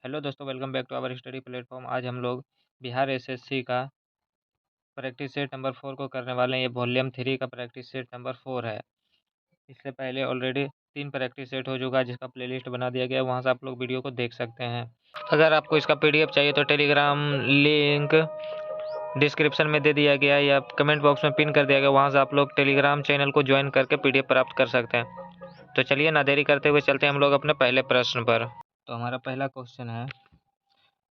Hello दोस्तों, welcome back to our study platform. आज हम लोग बिहार एसएससी का प्रैक्टिस सेट नंबर 4 को करने वाले हैं। ये वॉल्यूम 3 का प्रैक्टिस सेट नंबर 4 है। इससे पहले ऑलरेडी 3 प्रैक्टिस सेट हो चुका है, जिसका प्लेलिस्ट बना दिया गया है, वहाँ से आप लोग वीडियो को देख सकते हैं। अगर आपको इसका पीडीएफ चाहिए तो टेलीग्राम लिंक डिस्क्रिप्शन में दे दिया गया है या कमेंट बॉक्स में पिन कर दिया गया, वहाँ से आप लोग टेलीग्राम चैनल को ज्वाइन करके पीडीएफ प्राप्त कर सकते हैं। तो चलिए ना देरी करते हुए चलते हैं हम लोग अपने पहले प्रश्न पर। तो हमारा पहला क्वेश्चन है,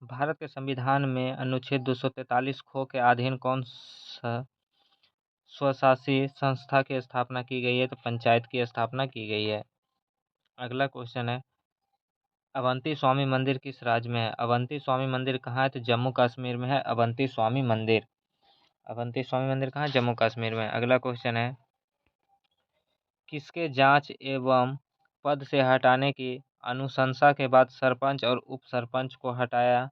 भारत के संविधान में अनुच्छेद 243 खो के अधीन कौन सा स्वशासी संस्था की स्थापना की गई है? तो पंचायत की स्थापना की गई है। अगला क्वेश्चन है, अवंती स्वामी मंदिर किस राज्य में है? अवंती स्वामी मंदिर कहाँ है? तो जम्मू कश्मीर में है अवंती स्वामी मंदिर। अवंती स्वामी मंदिर कहाँ है? जम्मू कश्मीर में। अगला क्वेश्चन है, किसके जांच एवं पद से हटाने की अनुशंसा के बाद सरपंच और उप सरपंच को हटाया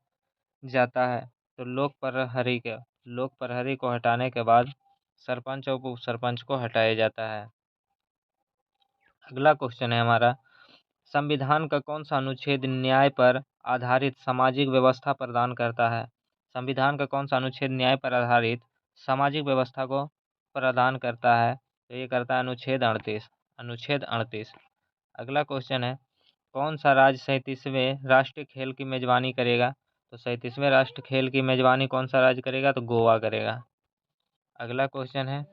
जाता है? तो लोक प्रहरी को हटाने के बाद सरपंच और उप सरपंच को हटाया जाता है। अगला क्वेश्चन है हमारा, संविधान का कौन सा अनुच्छेद न्याय पर आधारित सामाजिक व्यवस्था प्रदान करता है? संविधान का कौन सा अनुच्छेद न्याय पर आधारित सामाजिक व्यवस्था को प्रदान करता है? तो ये करता है अनुच्छेद 38। अनुच्छेद 38। अगला क्वेश्चन है, कौन सा राज्य 37वें राष्ट्रीय खेल की मेजबानी करेगा? तो 37वें राष्ट्रीय खेल की मेजबानी कौन सा राज्य करेगा? तो गोवा करेगा। अगला क्वेश्चन है,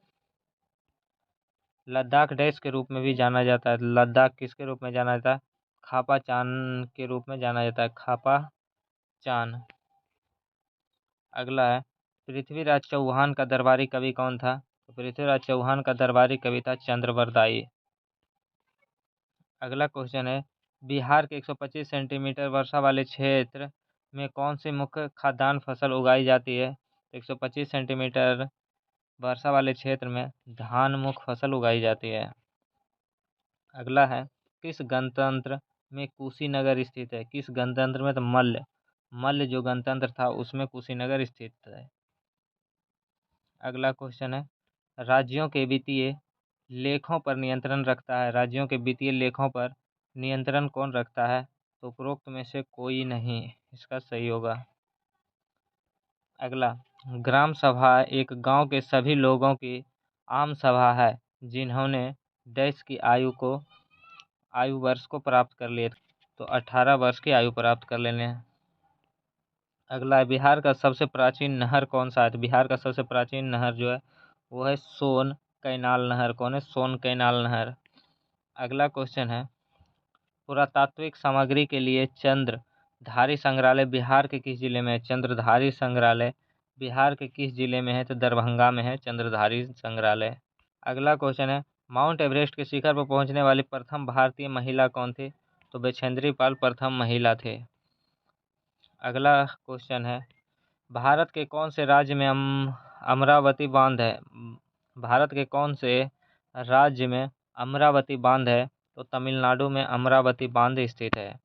लद्दाख डैश के रूप में भी जाना जाता है। लद्दाख किसके रूप में जाना जाता है? खापा चान के रूप में जाना जाता है। खापा चान। अगला है, पृथ्वीराज चौहान का दरबारी कवि कौन था? तो पृथ्वीराज चौहान का दरबारी कवि था चंद्रवरदाई। अगला क्वेश्चन है, बिहार के 125 सेंटीमीटर वर्षा वाले क्षेत्र में कौन सी मुख्य खाद्यान्न फसल उगाई जाती है? 125 सेंटीमीटर वर्षा वाले क्षेत्र में धान मुख्य फसल उगाई जाती है। अगला है, किस गणतंत्र में कुशीनगर स्थित है? किस गणतंत्र में? तो मल्ल जो गणतंत्र था उसमें कुशीनगर स्थित है। अगला क्वेश्चन है, राज्यों के वित्तीय लेखों पर नियंत्रण रखता है। राज्यों के वित्तीय लेखों पर नियंत्रण कौन रखता है? तो उपरोक्त में से कोई नहीं, इसका सही होगा। अगला, ग्राम सभा एक गांव के सभी लोगों की आम सभा है जिन्होंने डैश की आयु वर्ष को प्राप्त कर लिए। तो 18 वर्ष की आयु प्राप्त कर लेने हैं। अगला है, बिहार का सबसे प्राचीन नहर कौन सा है? तो बिहार का सबसे प्राचीन नहर जो है वो है सोन कैनाल नहर। कौन है? सोन कैनाल नहर। अगला क्वेश्चन है, पुरातात्विक सामग्री के लिए चंद्रधारी संग्रहालय बिहार के किस जिले में है? चंद्रधारी संग्रहालय बिहार के किस जिले में है? तो दरभंगा में है चंद्रधारी संग्रहालय। अगला क्वेश्चन है, माउंट एवरेस्ट के शिखर पर पहुंचने वाली प्रथम भारतीय महिला कौन थी? तो बछेंद्री पाल प्रथम महिला थे। अगला क्वेश्चन है, भारत के कौन से राज्य में अमरावती बांध है? भारत के कौन से राज्य में अमरावती बांध है? तो तमिलनाडु में अमरावती बांध स्थित है।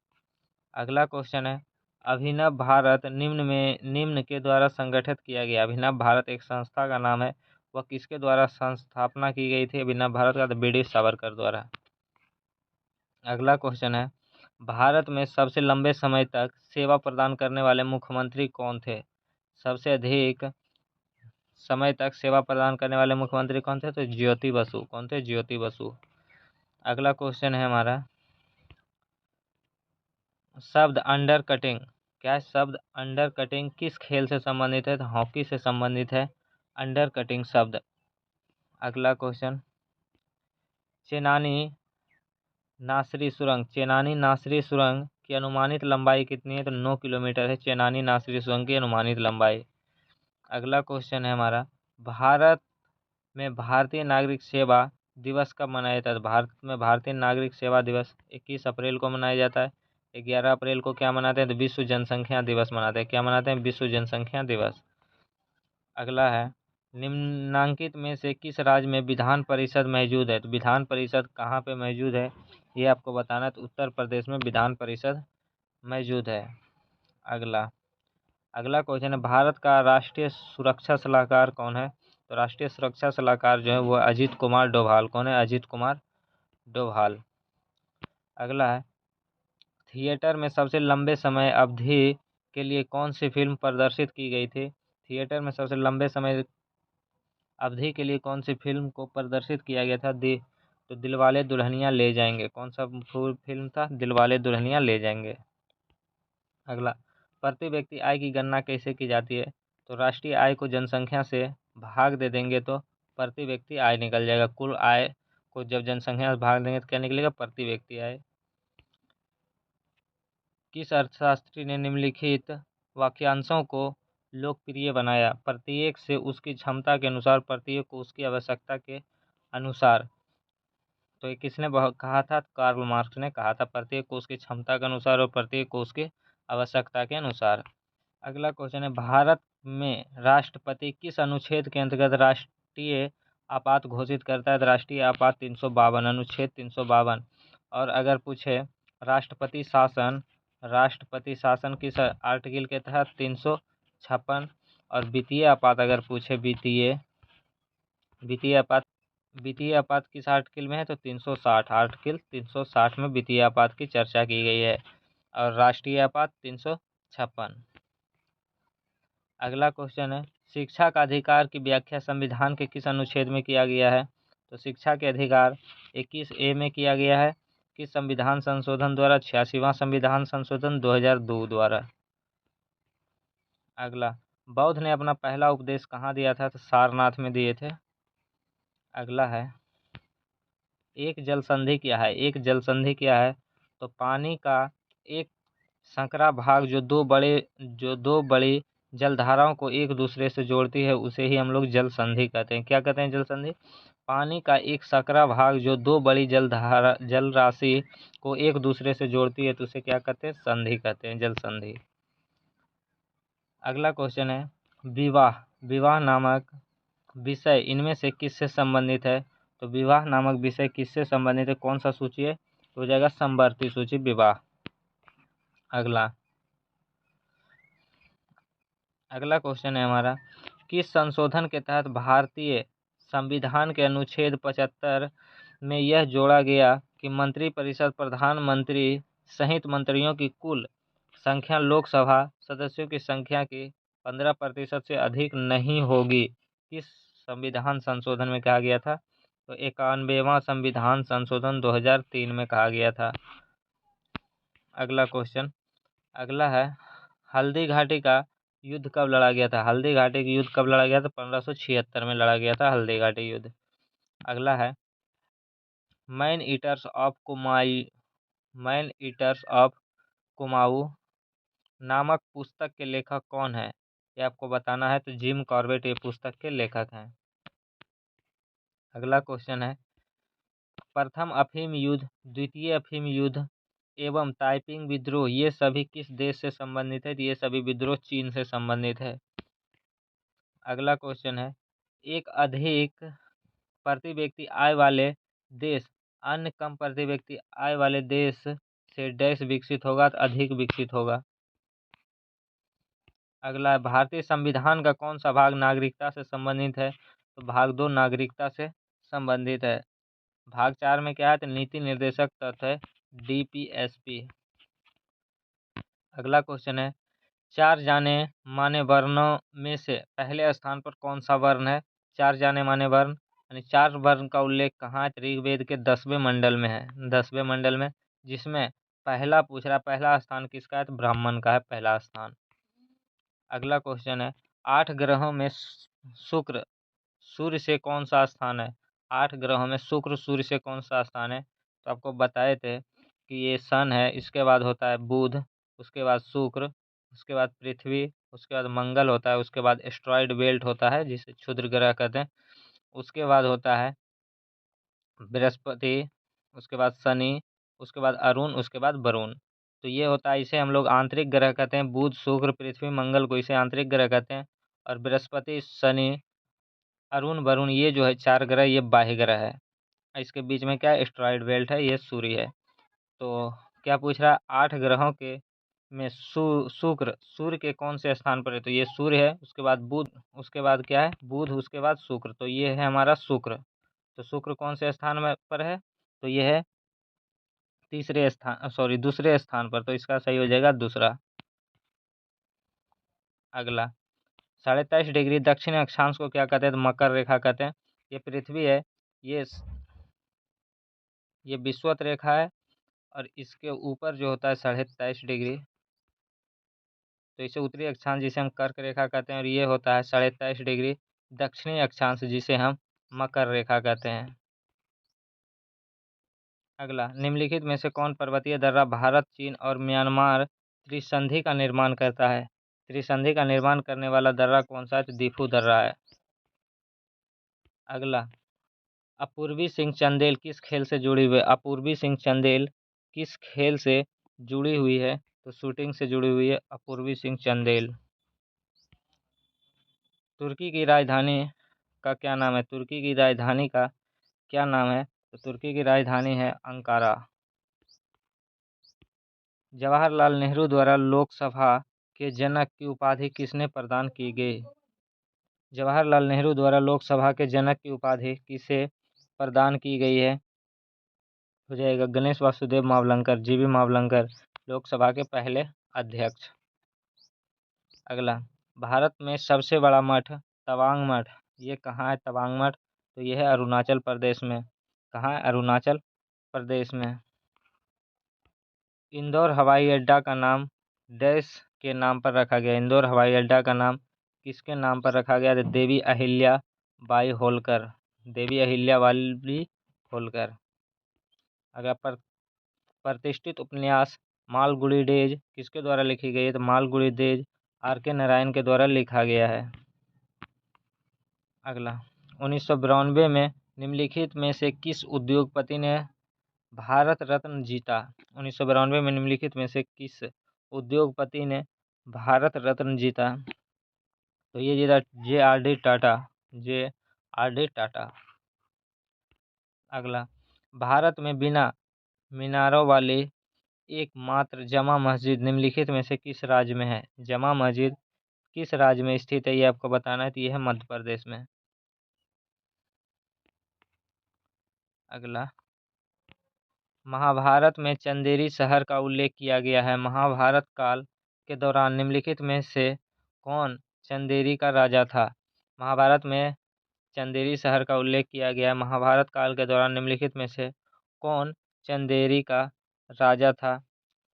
अगला क्वेश्चन है, अभिनव भारत निम्न के द्वारा संगठित किया गया। अभिनव भारत एक संस्था का नाम है, वह किसके द्वारा संस्थापना की गई थी अभिनव भारत का? तो बी.डी. सावरकर द्वारा। अगला क्वेश्चन है, भारत में सबसे लंबे समय तक सेवा प्रदान करने वाले मुख्यमंत्री कौन थे? सबसे अधिक समय तक सेवा प्रदान करने वाले मुख्यमंत्री कौन थे? तो ज्योति बसु। कौन थे? ज्योति बसु। अगला क्वेश्चन है हमारा, शब्द अंडर कटिंग क्या है? शब्द अंडर कटिंग किस खेल से संबंधित है? तो हॉकी से संबंधित है अंडर कटिंग शब्द। अगला क्वेश्चन, चेनानी नासरी सुरंग की अनुमानित लंबाई कितनी है? तो 9 किलोमीटर है चेनानी नासरी सुरंग की अनुमानित लंबाई। अगला क्वेश्चन है हमारा, भारत में भारतीय नागरिक सेवा दिवस कब मनाया जाता है? भारत में भारतीय नागरिक सेवा दिवस 21 अप्रैल को मनाया जाता है। 11 अप्रैल को क्या मनाते हैं? तो विश्व जनसंख्या दिवस मनाते हैं। क्या मनाते हैं? विश्व जनसंख्या दिवस। अगला है, निम्नांकित में से किस राज्य में विधान परिषद मौजूद है? तो विधान परिषद कहाँ पे मौजूद है ये आपको बताना है। तो उत्तर प्रदेश में विधान परिषद मौजूद है। अगला क्वेश्चन है, भारत का राष्ट्रीय सुरक्षा सलाहकार कौन है? तो राष्ट्रीय सुरक्षा सलाहकार जो है वो अजीत कुमार डोभाल। कौन है? अजीत कुमार डोभाल। अगला है, थिएटर में सबसे लंबे समय अवधि के लिए कौन सी फिल्म प्रदर्शित की गई थी? थिएटर में सबसे लंबे समय अवधि के लिए कौन सी फिल्म को प्रदर्शित किया गया था? तो दिलवाले दुल्हनिया ले जाएंगे। कौन सा फिल्म था? दिलवाले दुल्हनिया ले जाएंगे। अगला, प्रति व्यक्ति आय की गणना कैसे की जाती है? तो राष्ट्रीय आय को जनसंख्या से भाग दे देंगे तो प्रति व्यक्ति आय निकल जाएगा। कुल आय को जब जनसंख्या से भाग देंगे तो क्या निकलेगा? प्रति व्यक्ति आय। किस अर्थशास्त्री ने निम्नलिखित वाक्यांशों को लोकप्रिय बनाया? प्रत्येक से उसकी क्षमता के अनुसार, प्रत्येक को उसकी आवश्यकता के अनुसार। तो ये किसने कहा था? कार्ल मार्क्स ने कहा था, प्रत्येक को उसकी क्षमता के अनुसार और प्रत्येक को उसकी आवश्यकता के अनुसार। अगला क्वेश्चन है, भारत में राष्ट्रपति किस अनुच्छेद के अंतर्गत राष्ट्रीय आपात घोषित करता है? राष्ट्रीय आपात 352, अनुच्छेद 352। और अगर पूछे राष्ट्रपति शासन किस आर्टिकल के तहत? 356। और वित्तीय आपात अगर पूछे वित्तीय आपात किस आर्टिकल में है? तो 360, आर्टिकल 360 में वित्तीय आपात की चर्चा की गई है। और राष्ट्रीय आपात 356। अगला क्वेश्चन है, शिक्षा का अधिकार की व्याख्या संविधान के किस अनुच्छेद में किया गया है? तो शिक्षा के अधिकार 21A में किया गया है। किस संविधान संशोधन द्वारा? 86वां संविधान संशोधन 2002 द्वारा। अगला, बौद्ध ने अपना पहला उपदेश कहाँ दिया था? तो सारनाथ में दिए थे। अगला है, एक जल संधि क्या है? एक जल संधि क्या है? तो पानी का एक संकरा भाग जो दो बड़ी जलधाराओं को एक दूसरे से जोड़ती है, उसे ही हम लोग जल संधि कहते हैं। क्या कहते हैं? जल संधि। पानी का एक संकरा भाग जो दो बड़ी जल राशि को एक दूसरे से जोड़ती है, तो उसे क्या कहते हैं? संधि कहते हैं, जल संधि। अगला क्वेश्चन है, विवाह नामक विषय इनमें से किससे संबंधित है? तो विवाह नामक विषय किससे संबंधित है? कौन सा सूची है? तो हो जाएगा समवर्ती सूची, विवाह। अगला क्वेश्चन है हमारा, किस संशोधन के तहत भारतीय संविधान के अनुच्छेद 75 में यह जोड़ा गया कि मंत्रिपरिषद प्रधानमंत्री सहित मंत्रियों की कुल संख्या लोकसभा सदस्यों की संख्या के 15% से अधिक नहीं होगी? किस संविधान संशोधन में कहा गया था? तो 91वां संविधान संशोधन 2003 में कहा गया था। अगला है, हल्दी घाटी का युद्ध कब लड़ा गया था? हल्दी घाटी का युद्ध कब लड़ा गया था? 1576 में लड़ा गया था हल्दी घाटी युद्ध। अगला है, मैन ईटर्स ऑफ कुमाऊँ नामक पुस्तक के लेखक कौन है? ये आपको बताना है। तो जिम कॉर्बेट ये पुस्तक के लेखक हैं। अगला क्वेश्चन है, प्रथम अफीम युद्ध, द्वितीय अफीम युद्ध एवं ताइपिंग विद्रोह ये सभी किस देश से संबंधित है? ये सभी विद्रोह चीन से संबंधित है। अगला क्वेश्चन है, एक अधिक प्रति व्यक्ति आय वाले देश अन्य कम प्रति व्यक्ति आय वाले देश से डैश विकसित होगा? तो अधिक विकसित होगा। अगला है, भारतीय संविधान का कौन सा भाग नागरिकता से संबंधित है? तो भाग 2 नागरिकता से संबंधित है। भाग 4 में क्या है? तो नीति निर्देशक तत्व है, DPSP। अगला क्वेश्चन है, 4 जाने माने वर्णों में से पहले स्थान पर कौन सा वर्ण है? 4 जाने माने वर्ण यानी 4 वर्ण का उल्लेख कहाँ है? ऋग्वेद के 10वें मंडल में है, 10वें मंडल में, जिसमें पहला पूछ रहा, पहला स्थान किसका है? तो ब्राह्मण का है पहला स्थान। अगला क्वेश्चन है, 8 ग्रहों में शुक्र सूर्य से कौन सा स्थान है? 8 ग्रहों में शुक्र सूर्य से कौन सा स्थान है? तो आपको बताए थे कि ये सन है, इसके बाद होता है बुध, उसके बाद शुक्र, उसके बाद पृथ्वी, उसके बाद मंगल होता है, उसके बाद एस्ट्रॉयड बेल्ट होता है जिसे क्षुद्र ग्रह कहते हैं, उसके बाद होता है बृहस्पति, उसके बाद शनि, उसके बाद अरुण, उसके बाद वरुण। तो ये होता है, इसे हम लोग आंतरिक ग्रह कहते हैं। बुध शुक्र पृथ्वी मंगल को इसे आंतरिक ग्रह कहते हैं। और बृहस्पति शनि अरुण वरुण ये जो है 4 ग्रह ये बाह्य ग्रह है। इसके बीच में क्या है? एस्ट्रॉयड बेल्ट है, ये सूर्य है। तो क्या पूछ रहा है? 8 ग्रहों के में शुक्र सूर्य के कौन से स्थान पर है? तो ये सूर्य है, उसके बाद बुध, उसके बाद क्या है? बुध, उसके बाद शुक्र, तो ये है हमारा शुक्र। तो शुक्र कौन से स्थान में पर है? तो ये है दूसरे स्थान पर, तो इसका सही हो जाएगा दूसरा। अगला 23.5 डिग्री दक्षिण अक्षांश को क्या कहते हैं? तो मकर रेखा कहते हैं। ये पृथ्वी है, ये ये विषुवत रेखा है, और इसके ऊपर जो होता है 23.5 डिग्री, तो इसे उत्तरी अक्षांश जिसे हम कर्क रेखा कहते हैं, और ये होता है 23.5 डिग्री दक्षिणी अक्षांश जिसे हम मकर रेखा कहते हैं। अगला निम्नलिखित में से कौन पर्वतीय दर्रा भारत, चीन और म्यांमार त्रिसंधि का निर्माण करता है? त्रिसंधि का निर्माण करने वाला दर्रा कौन सा है? तो दीफू दर्रा है। अगला अपूर्वी सिंह चंदेल किस खेल से जुड़ी हुई है? अपूर्वी सिंह चंदेल किस खेल से जुड़ी हुई है? तो शूटिंग से जुड़ी हुई है अपूर्वी सिंह चंदेल। तुर्की की राजधानी का क्या नाम है? तुर्की की राजधानी का क्या नाम है? तो तुर्की की राजधानी है अंकारा। जवाहरलाल नेहरू द्वारा लोकसभा के जनक की उपाधि किसने प्रदान की गई? जवाहरलाल नेहरू द्वारा लोकसभा के जनक की उपाधि किसे प्रदान की गई है? हो जाएगा गणेश वासुदेव मावलंकर, जीवी मावलंकर, लोकसभा के पहले अध्यक्ष। अगला भारत में सबसे बड़ा मठ तवांग मठ, ये कहाँ है तवांग मठ? तो ये है अरुणाचल प्रदेश में। कहाँ है? अरुणाचल प्रदेश में। इंदौर हवाई अड्डा का नाम डैश के नाम पर रखा गया? इंदौर हवाई अड्डा का नाम किसके नाम पर रखा गया? तो देवी अहिल्या बाई होलकर, देवी अहिल्या बाई होलकर। अगर प्रतिष्ठित उपन्यास मालगुडी डेज किसके द्वारा लिखी गई है? तो मालगुडी डेज R.K. नारायण के द्वारा लिखा गया है। अगला 1992 में निम्नलिखित में से किस उद्योगपति ने भारत रत्न जीता? 1992 में निम्नलिखित में से किस उद्योगपति ने भारत रत्न जीता? तो ये जीता J.R.D. टाटा, J.R.D. टाटा। अगला भारत में बिना मीनारों वाली एकमात्र जमा मस्जिद निम्नलिखित में से किस राज्य में है? जमा मस्जिद किस राज्य में स्थित है ये आपको बताना है, तो यह है मध्य प्रदेश में। अगला महाभारत में चंदेरी शहर का उल्लेख किया गया है। महाभारत काल के दौरान निम्नलिखित में से कौन चंदेरी का राजा था? महाभारत में चंदेरी शहर का उल्लेख किया गया है। महाभारत काल के दौरान निम्नलिखित में से कौन चंदेरी का राजा था?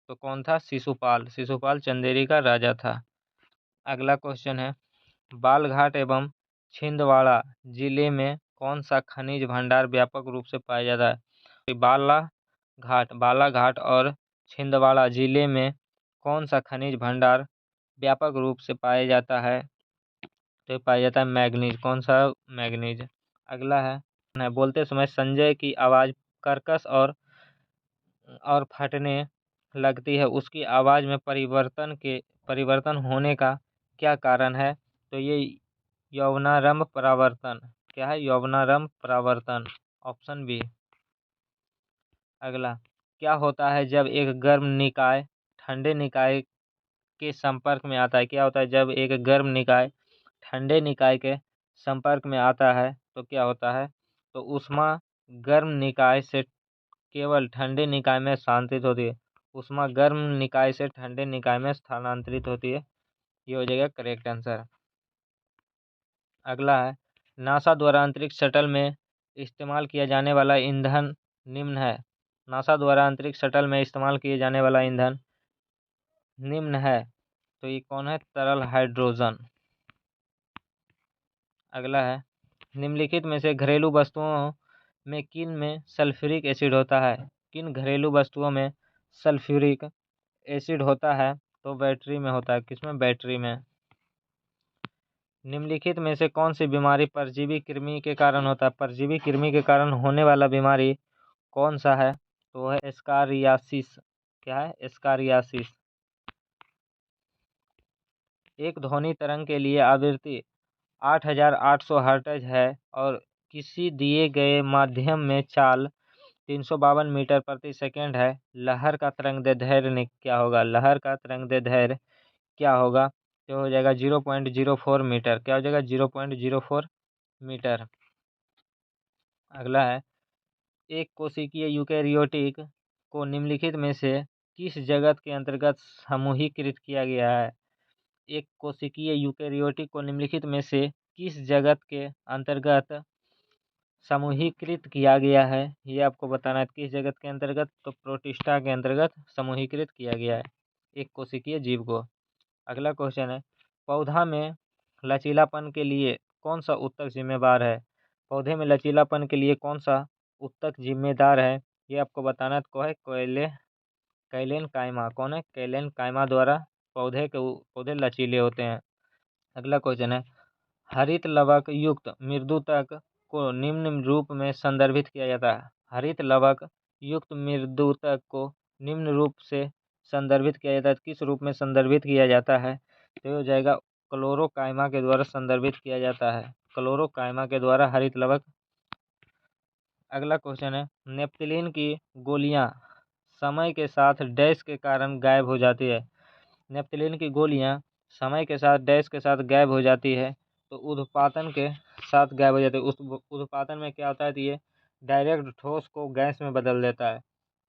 तो कौन था? शिशुपाल, शिशुपाल चंदेरी का राजा था। अगला क्वेश्चन है बालघाट एवं छिंदवाड़ा जिले में कौन सा खनिज भंडार व्यापक रूप से पाया जाता है? बालाघाट और छिंदवाड़ा जिले में कौन सा खनिज भंडार व्यापक रूप से पाया जाता है? तो पाया जाता है मैग्नीज। कौन सा? मैग्नीज। अगला है बोलते समय संजय की आवाज़ कर्कश और फटने लगती है, उसकी आवाज़ में परिवर्तन होने का क्या कारण है? तो ये यौवनारंभ परावर्तन। क्या है? यौवनारंभ परावर्तन, ऑप्शन बी। अगला क्या होता है जब एक गर्म निकाय ठंडे निकाय के संपर्क में आता है? क्या होता है जब एक गर्म निकाय ठंडे निकाय के संपर्क में आता है? तो क्या होता है? तो ऊष्मा गर्म निकाय से केवल ठंडे निकाय में स्थानांतरित होती है, ऊष्मा गर्म निकाय से ठंडे निकाय में स्थानांतरित होती है। ये हो जाएगा करेक्ट आंसर। अगला है नासा द्वारा अंतरिक्ष शटल में इस्तेमाल किया जाने वाला ईंधन निम्न है। नासा द्वारा अंतरिक्ष शटल में इस्तेमाल किए जाने वाला ईंधन निम्न है, तो ये कौन है? तरल हाइड्रोजन। अगला है निम्नलिखित में से घरेलू वस्तुओं में किन में सल्फ्यूरिक एसिड होता है? किन घरेलू वस्तुओं में सल्फ्यूरिक एसिड होता है? तो बैटरी में होता है। किसमें? बैटरी में। निम्नलिखित में से कौन सी बीमारी परजीवी कृमि के कारण होता है? परजीवी कृमि के कारण होने वाला बीमारी कौन सा है? तो वो है एस्कारियासिस। क्या है? एस्कारियासिस। एक ध्वनि तरंग के लिए आवृत्ति 8800 हर्ट्ज है और किसी दिए गए माध्यम में चाल 352 मीटर प्रति सेकंड है। लहर का तरंगदैर्ध्य क्या होगा? लहर का तरंगदैर्ध्य क्या होगा? तो हो जाएगा 0.04 मीटर। क्या हो जाएगा? 0.04 मीटर। अगला है एक कोशिकीय यूकेरियोटिक को निम्नलिखित में से किस जगत के अंतर्गत समूहीकृत किया गया है? एक कोशिकीय यूकेरियोटिक को निम्नलिखित में से किस जगत के अंतर्गत समूहीकृत किया गया है? ये आपको बताना है किस जगत के अंतर्गत, तो प्रोटिस्टा के अंतर्गत समूहीकृत किया गया है एक कोशिकीय जीव को। अगला क्वेश्चन है, पौधा में लचीलापन के लिए कौन सा ऊतक जिम्मेदार है? पौधे में लचीलापन के लिए कौन सा ऊतक जिम्मेदार है? ये आपको बताना है। है कैलेन कायमा। कौन है? कैलेन कायमा द्वारा पौधे लचीले होते हैं। अगला क्वेश्चन है, हरित लवक युक्त मृदुतक को निम्न रूप में संदर्भित किया जाता है। हरित लवक युक्त मृदुतक को निम्न रूप से संदर्भित किया जाता है। किस रूप में संदर्भित किया जाता है? तो ये हो जाएगा क्लोरोकाइमा के द्वारा संदर्भित किया जाता है। क्लोरोकाइमा के द्वारा हरित लवक। अगला क्वेश्चन है, नेप्थिलीन की गोलियां समय के साथ डैश के कारण गायब हो जाती है। नेप्थिलीन की गोलियां समय के साथ डैश के साथ गायब हो जाती है, तो उद्पातन के साथ गायब हो जाती है। उस उद्पातन में क्या होता है? तो ये डायरेक्ट ठोस को गैस में बदल देता है।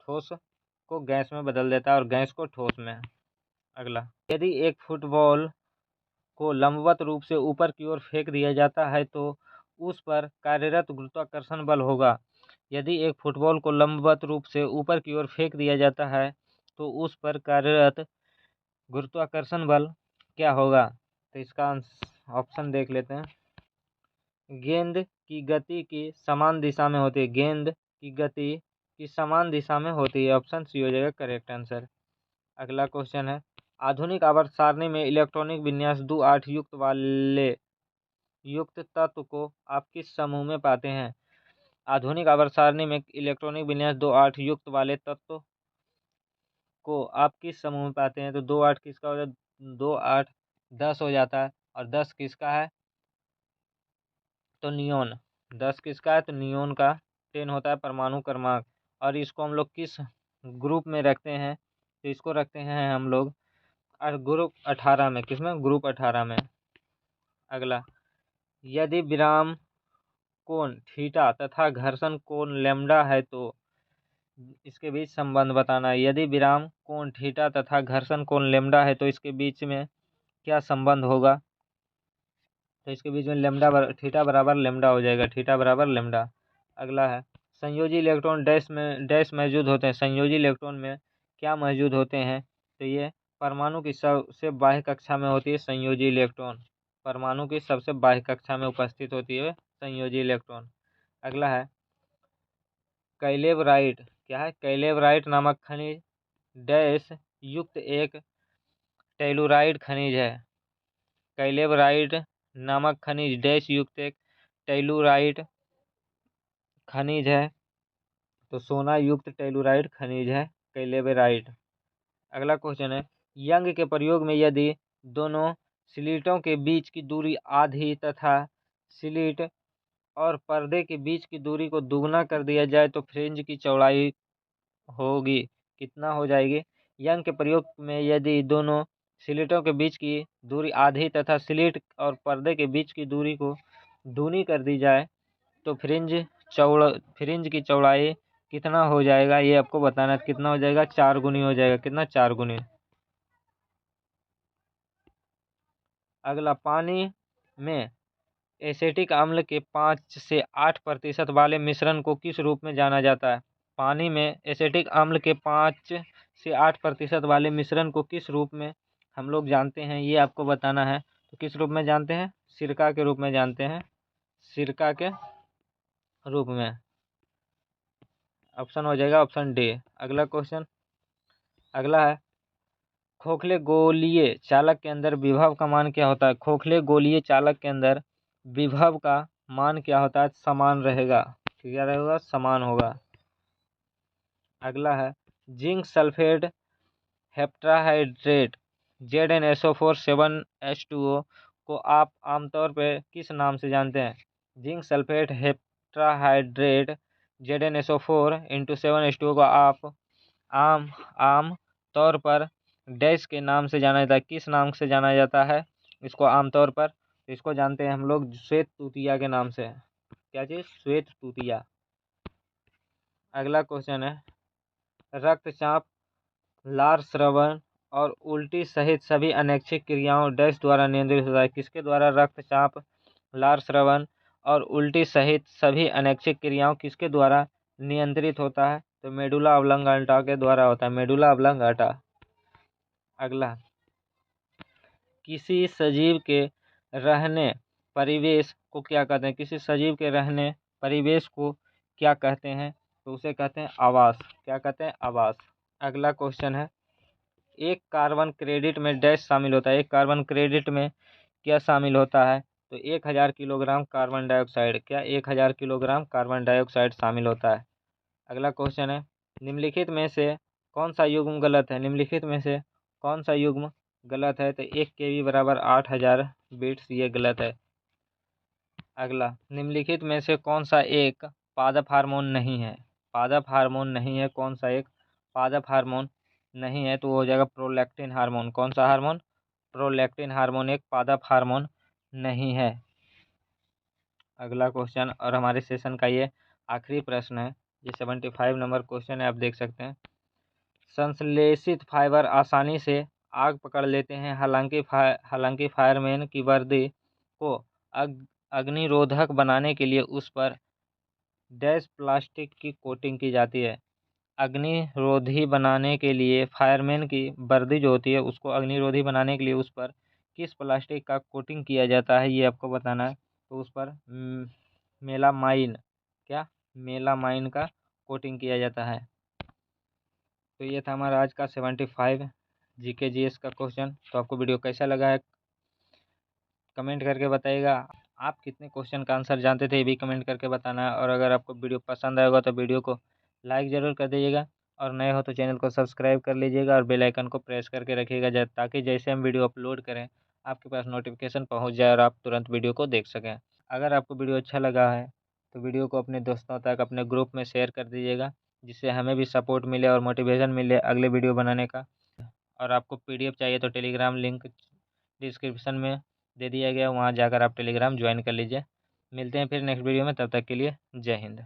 ठोस को गैस में बदल देता है और गैस को ठोस में। अगला, यदि एक फुटबॉल को लंबवत रूप से ऊपर की ओर फेंक दिया जाता है तो उस पर कार्यरत गुरुत्वाकर्षण बल होगा। यदि एक फुटबॉल को लंबवत रूप से ऊपर की ओर फेंक दिया जाता है तो उस पर कार्यरत गुरुत्वाकर्षण बल क्या होगा? तो इसका ऑप्शन देख लेते हैं। गेंद की गति की समान दिशा में होती है। गेंद की गति की समान दिशा में होती है। ऑप्शन सी हो जाएगा करेक्ट आंसर। अगला क्वेश्चन है, आधुनिक आवर्त सारणी में इलेक्ट्रॉनिक विन्यास 2-8 युक्त तत्व को आप किस समूह में पाते हैं? आधुनिक आवर्त सारणी में इलेक्ट्रॉनिक विन्यास 2-8 युक्त वाले तत्व को आप किस समूह में पाते हैं? तो 2-8 किसका हो जाता है? 2-8 10 हो जाता है। और 10 किसका है? तो नियोन। 10 किसका है? तो नियोन का 10 होता है परमाणु क्रमांक। और इसको हम लोग किस ग्रुप में रखते हैं? तो इसको रखते हैं हम लोग ग्रुप 18 में। किसमें? ग्रुप 18 में। अगला, यदि विराम कोण थीटा तथा घर्षण कोण लैम्डा है तो इसके बीच संबंध बताना है। यदि विराम कोण थीटा तथा घर्षण कोण लैम्डा है तो इसके बीच में क्या संबंध होगा? तो इसके बीच में थीटा बराबर लैम्डा हो जाएगा। थीटा बराबर लैम्डा। अगला है, संयोजी इलेक्ट्रॉन डैश मौजूद होते हैं। संयोजी इलेक्ट्रॉन में क्या मौजूद होते हैं? तो ये परमाणु की सबसे बाह्य कक्षा में होती है संयोजी इलेक्ट्रॉन। परमाणु की सबसे बाह्य कक्षा में उपस्थित होती है संयोजी इलेक्ट्रॉन। अगला है, कैलेवराइट। क्या है? कैलेवराइट नामक खनिज डैश युक्त एक टेलुराइड खनिज है। कैलेवराइट नामक खनिज डैश युक्त एक टेलुराइड खनिज है। तो सोना युक्त टेलुराइड खनिज है कैलेवराइट। अगला क्वेश्चन है, यंग के प्रयोग में यदि दोनों स्लिटों के बीच की दूरी आधी तथा स्लिट और पर्दे के बीच की दूरी को दुगना कर दिया जाए तो फ्रिंज की चौड़ाई होगी कितना हो जाएगी? यंग के प्रयोग में यदि दोनों स्लिटों के बीच की दूरी आधी तथा स्लिट और पर्दे के बीच की दूरी को दूनी कर दी जाए तो फ्रिंज की चौड़ाई कितना हो जाएगा? ये आपको बताना है। कितना हो जाएगा? 4 गुनी हो जाएगा। कितना? 4 गुनी। अगला, पानी में एसिटिक अम्ल के 5 से 8% वाले मिश्रण को किस रूप में जाना जाता है? पानी में एसिटिक अम्ल के 5 से 8% वाले मिश्रण को किस रूप में हम लोग जानते हैं? ये आपको बताना है। तो किस रूप में जानते हैं? सिरका के रूप में जानते हैं। सिरका के रूप में। ऑप्शन हो जाएगा ऑप्शन डी। अगला क्वेश्चन। अगला है, खोखले गोलीय चालक के अंदर विभव का मान क्या होता है? खोखले गोलीय चालक के अंदर विभव का मान क्या होता है? समान रहेगा। क्या रहेगा? समान होगा। अगला है, zinc sulphate heptahydrate ZnSO4 7H2O को आप आमतौर पर किस नाम से जानते हैं? Zinc sulphate heptahydrate ZnSO4 7H2O को आप आम तौर पर डैश के नाम से जाना जाता है। किस नाम से जाना जाता है इसको आमतौर पर? इसको जानते हैं हम लोग श्वेत तूतिया के नाम से। क्या चीज? श्वेत तूतिया। अगला क्वेश्चन है, रक्तचाप, लार स्रावन और उल्टी सहित सभी अनैच्छिक क्रियाओं डैश द्वारा नियंत्रित होता है। किसके द्वारा रक्तचाप, लार स्रावन और उल्टी सहित सभी अनैच्छिक क्रियाओं किसके द्वारा नियंत्रित होता है? तो मेडुला ऑब्लंगाटा के द्वारा होता है, मेडुला ऑब्लंगाटा। अगला, किसी सजीव के रहने परिवेश को क्या कहते हैं? किसी सजीव के रहने परिवेश को क्या कहते हैं? तो उसे कहते हैं आवास। क्या कहते हैं? आवास। अगला क्वेश्चन है, एक कार्बन क्रेडिट में डैश शामिल होता है। एक कार्बन क्रेडिट में क्या शामिल होता है? तो 1000 किलोग्राम कार्बन डाइऑक्साइड। क्या 1000 किलोग्राम कार्बन डाइऑक्साइड शामिल होता है? अगला क्वेश्चन है, निम्नलिखित में से कौन सा युग्म गलत है? निम्नलिखित में से कौन सा युग्म गलत है? तो 1 kV बराबर 8000 बिट्स, ये गलत है। अगला, निम्नलिखित में से कौन सा एक पादप हार्मोन नहीं है? पादप हार्मोन नहीं है, कौन सा एक पादप हार्मोन नहीं है? तो वो हो जाएगा प्रोलैक्टिन हार्मोन। कौन सा हार्मोन? प्रोलैक्टिन हार्मोन एक पादप हार्मोन नहीं है। अगला क्वेश्चन और हमारे सेशन का ये आखिरी प्रश्न है, ये 75 नंबर क्वेश्चन है, आप देख सकते हैं। संश्लेषित फाइबर आसानी से आग पकड़ लेते हैं, हालांकि फायरमैन की वर्दी को अग्निरोधक बनाने के लिए उस पर डैश प्लास्टिक की कोटिंग की जाती है। अग्निरोधी बनाने के लिए फायरमैन की वर्दी जो होती है उसको अग्निरोधी बनाने के लिए उस पर किस प्लास्टिक का कोटिंग किया जाता है, ये आपको बताना है। तो उस पर मेलामाइन, क्या मेलामाइन का कोटिंग किया जाता है। तो ये था हमारा आज का 75 जीके जीएस का क्वेश्चन। तो आपको वीडियो कैसा लगा है कमेंट करके बताइएगा। आप कितने क्वेश्चन का आंसर जानते थे ये भी कमेंट करके बताना है। और अगर आपको वीडियो पसंद आएगा तो वीडियो को लाइक ज़रूर कर दीजिएगा, और नए हो तो चैनल को सब्सक्राइब कर लीजिएगा और बेल आइकन को प्रेस करके रखिएगा, ताकि जैसे हम वीडियो अपलोड करें आपके पास नोटिफिकेशन पहुंच जाए और आप तुरंत वीडियो को देख सकें। अगर आपको वीडियो अच्छा लगा है तो वीडियो को अपने दोस्तों तक, अपने ग्रुप में शेयर कर दीजिएगा, जिससे हमें भी सपोर्ट मिले और मोटिवेशन मिले अगले वीडियो बनाने का। और आपको पीडीएफ चाहिए तो टेलीग्राम लिंक डिस्क्रिप्शन में दे दिया गया, वहाँ जाकर आप टेलीग्राम ज्वाइन कर लीजिए। मिलते हैं फिर नेक्स्ट वीडियो में, तब तक के लिए जय हिंद।